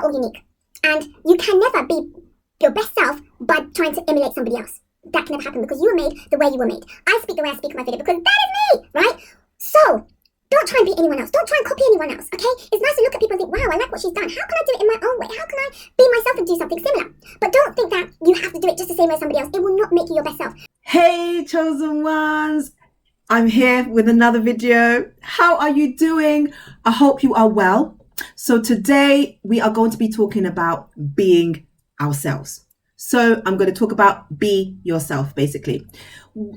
are all unique. And you can never be your best self by trying to emulate somebody else. That can never happen because you were made the way you were made. I speak the way I speak in my video because that is me, right? So, don't try and be anyone else. Don't try and copy anyone else, okay? It's nice to look at people and think, wow, I like what she's done. How can I do it in my own way? How can I be myself and do something similar? But don't think that you have to do it just the same way as somebody else. It will not make you your best self. Hey, chosen ones. I'm here with another video. How are you doing? I hope you are well. So today we are going to be talking about being ourselves. So I'm going to talk about be yourself, basically.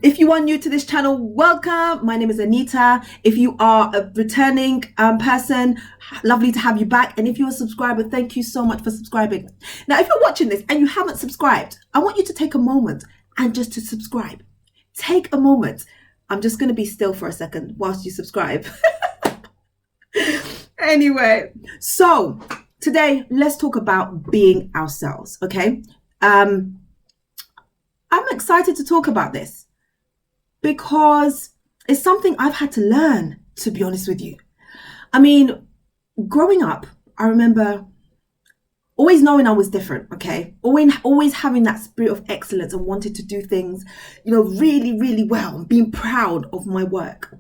If you are new to this channel, welcome. My name is Anita. If you are a returning person, lovely to have you back. And if you're a subscriber, thank you so much for subscribing. Now, if you're watching this and you haven't subscribed, I want you to take a moment and just to subscribe. Take a moment. I'm just going to be still for a second whilst you subscribe. Anyway, so today let's talk about being ourselves, okay? I'm excited to talk about this because it's something I've had to learn, to be honest with you. I mean, growing up, I remember always knowing I was different, okay? Always having that spirit of excellence and wanted to do things, really, really well and being proud of my work.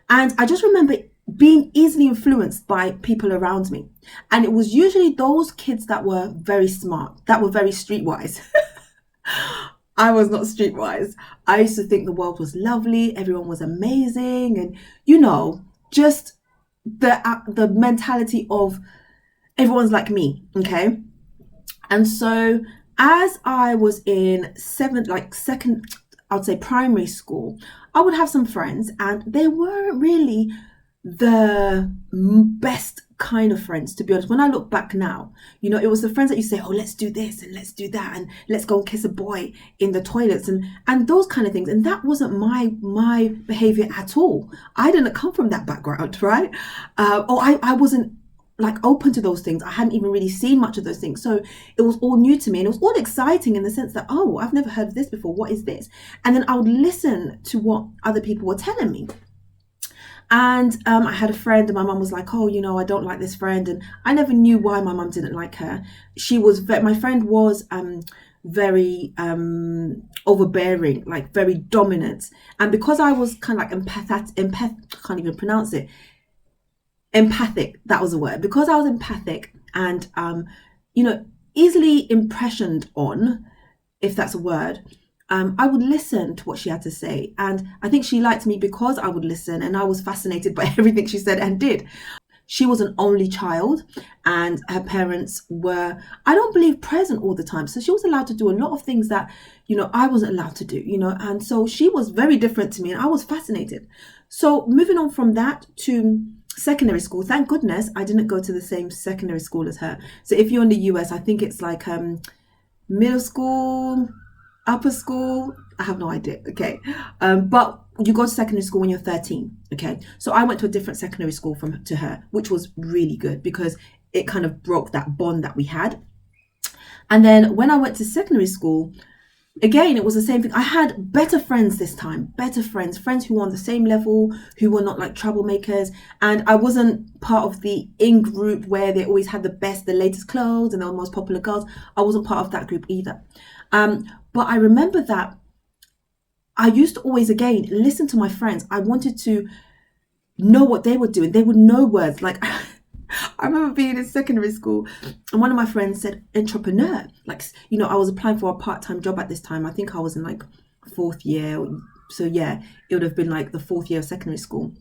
And I just remember being easily influenced by people around me. And it was usually those kids that were very smart, that were very streetwise. I was not streetwise. I used to think the world was lovely, everyone was amazing, and just the mentality of everyone's like me, okay? And so as I was in primary school, I would have some friends and they weren't really the best kind of friends, to be honest. When I look back now, it was the friends that you say, oh, let's do this and let's do that and let's go and kiss a boy in the toilets and those kind of things. And that wasn't my behavior at all. I didn't come from that background, right? I wasn't open to those things. I hadn't even really seen much of those things. So it was all new to me and it was all exciting in the sense that, oh, I've never heard of this before. What is this? And then I would listen to what other people were telling me. And I had a friend and my mum was like, oh, I don't like this friend. And I never knew why my mum didn't like her. My friend was very overbearing, very dominant. And because I was kind of I can't even pronounce it. Empathic, that was the word. Because I was empathic and, easily impressioned on, if that's a word, I would listen to what she had to say. And I think she liked me because I would listen and I was fascinated by everything she said and did. She was an only child and her parents were, I don't believe, present all the time. So she was allowed to do a lot of things that, I wasn't allowed to do, and so she was very different to me and I was fascinated. So moving on from that to secondary school, thank goodness I didn't go to the same secondary school as her. So if you're in the US, I think it's middle school, upper school, I have no idea, okay? But you go to secondary school when you're 13, okay? So I went to a different secondary school to her, which was really good because it kind of broke that bond that we had. And then when I went to secondary school, again, it was the same thing. I had better friends this time, friends who were on the same level, who were not like troublemakers. And I wasn't part of the in-group where they always had the latest clothes and they were the most popular girls. I wasn't part of that group either. But I remember that I used to always, again, listen to my friends. I wanted to know what they were doing. They would know words. I remember being in secondary school and one of my friends said entrepreneur. I was applying for a part-time job at this time. I think I was in fourth year. So yeah, it would have been the fourth year of secondary school.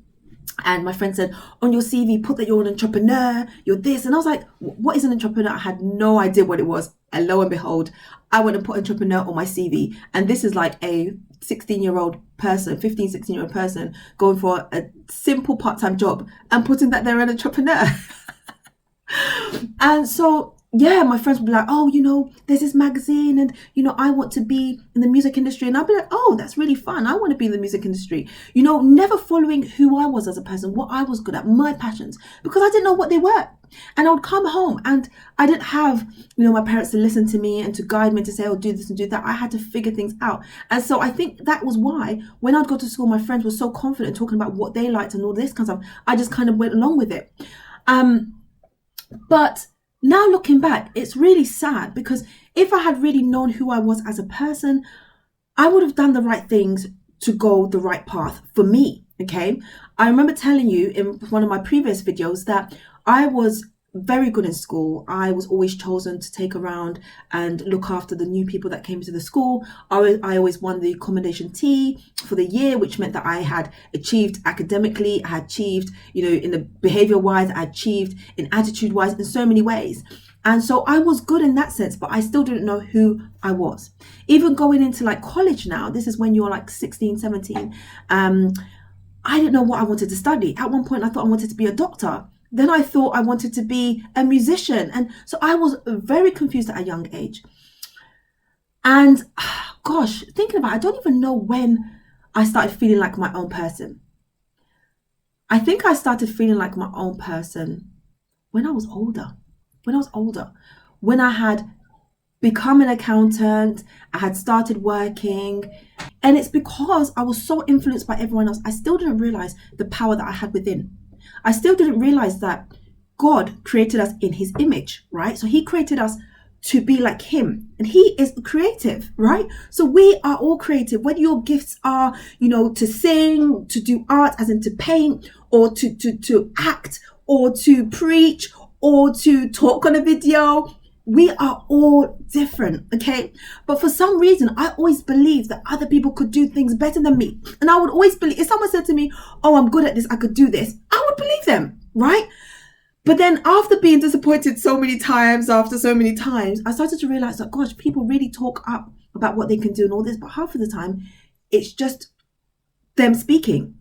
And my friend said, on your CV, put that you're an entrepreneur, you're this. And I was like, what is an entrepreneur? I had no idea what it was. And lo and behold, I went and put entrepreneur on my CV. And this is like a 16-year-old person, 15, 16-year-old person going for a simple part-time job and putting that they're an entrepreneur. And so, yeah, my friends would be like, oh, there's this magazine and, I want to be in the music industry. And I'd be like, oh, that's really fun. I want to be in the music industry. Never following who I was as a person, what I was good at, my passions, because I didn't know what they were. And I would come home and I didn't have, my parents to listen to me and to guide me to say, oh, do this and do that. I had to figure things out. And so I think that was why when I'd go to school, my friends were so confident talking about what they liked and all this kind of stuff. I just kind of went along with it. But Now looking back, it's really sad because if I had really known who I was as a person, I would have done the right things to go the right path for me. Okay. I remember telling you in one of my previous videos that I was very good in school. I was always chosen to take around and look after the new people that came to the school. I always won the commendation tea for the year, which meant that I had achieved academically, I had achieved, in the behavior wise, I achieved in attitude wise, in so many ways. And so I was good in that sense, but I still didn't know who I was. Even going into like college now, this is when you're like 16, 17. I didn't know what I wanted to study. At one point, I thought I wanted to be a doctor. Then I thought I wanted to be a musician. And so I was very confused at a young age. And gosh, thinking about it, I don't even know when I started feeling like my own person. I think I started feeling like my own person when I was older. When I had become an accountant, I had started working, and it's because I was so influenced by everyone else. I still didn't realize the power that I had within. I still didn't realize that God created us in his image, right? So he created us to be like him, and he is creative, right? So we are all creative. Whether your gifts are, to sing, to do art, as in to paint, or to act, or to preach, or to talk on a video, we are all different, okay? But for some reason, I always believed that other people could do things better than me. And I would always believe, if someone said to me, oh, I'm good at this, I could do this, I would believe them, right? But then after being disappointed so many times, I started to realize that, gosh, people really talk up about what they can do and all this, but half of the time, it's just them speaking.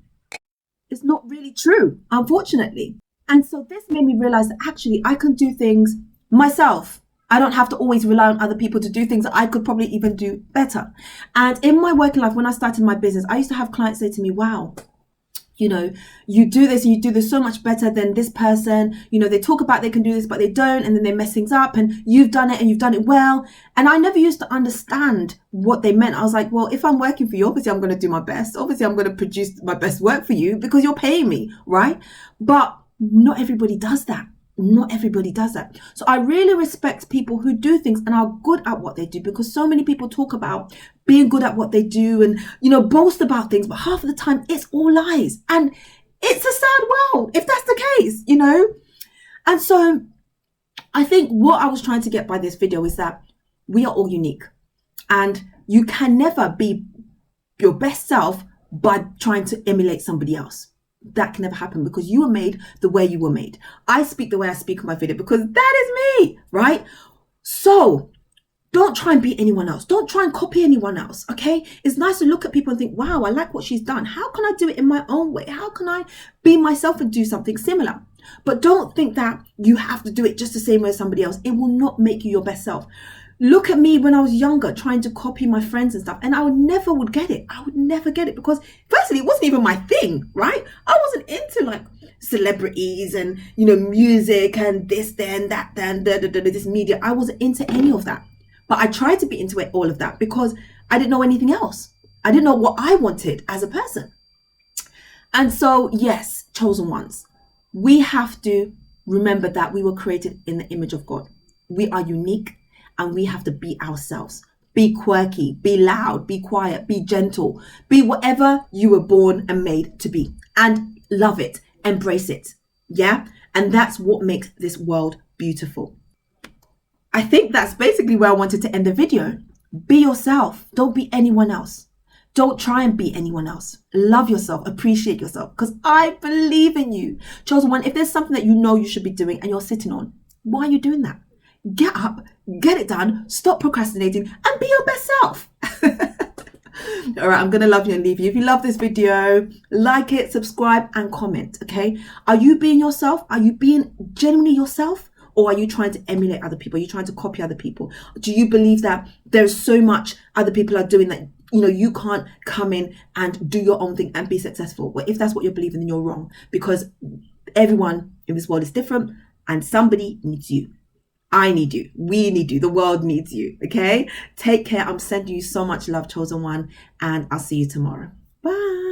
It's not really true, unfortunately. And so this made me realize that actually I can do things myself. I don't have to always rely on other people to do things that I could probably even do better. And in my working life, when I started my business, I used to have clients say to me, wow, you do this and you do this so much better than this person. They talk about they can do this, but they don't. And then they mess things up, and you've done it and you've done it well. And I never used to understand what they meant. I was like, well, if I'm working for you, obviously I'm going to do my best. Obviously I'm going to produce my best work for you because you're paying me, right? But not everybody does that. So I really respect people who do things and are good at what they do, because so many people talk about being good at what they do and, boast about things, but half of the time it's all lies. And it's a sad world if that's the case, And so I think what I was trying to get by this video is that we are all unique, and you can never be your best self by trying to emulate somebody else. That can never happen, because you were made the way you were made. I speak the way I speak on my video because that is me, right? So don't try and be anyone else. Don't try and copy anyone else, okay? It's nice to look at people and think, wow, I like what she's done. How can I do it in my own way? How can I be myself and do something similar? But don't think that you have to do it just the same way as somebody else. It will not make you your best self. Look at me when I was younger, trying to copy my friends and stuff, and I would never get it. I would never get it because, firstly, it wasn't even my thing, right? I wasn't into like celebrities and music and this, then that, then this media. I wasn't into any of that, but I tried to be into it, all of that, because I didn't know anything else. I didn't know what I wanted as a person. And so, yes, chosen ones, we have to remember that we were created in the image of God. We are unique. And we have to be ourselves. Be quirky, be loud, be quiet, be gentle, be whatever you were born and made to be. And love it, embrace it. Yeah? And that's what makes this world beautiful. I think that's basically where I wanted to end the video. Be yourself. Don't be anyone else. Don't try and be anyone else. Love yourself, appreciate yourself, because I believe in you. Chosen one, if there's something that you should be doing and you're sitting on, why are you doing that? Get up, get it done, stop procrastinating, and be your best self. All right, I'm going to love you and leave you. If you love this video, like it, subscribe, and comment, okay? Are you being yourself? Are you being genuinely yourself? Or are you trying to emulate other people? Are you trying to copy other people? Do you believe that there's so much other people are doing that, you can't come in and do your own thing and be successful? Well, if that's what you're believing, then you're wrong, because everyone in this world is different and somebody needs you. I need you. We need you. The world needs you. Okay? Take care. I'm sending you so much love, chosen one, and I'll see you tomorrow. Bye.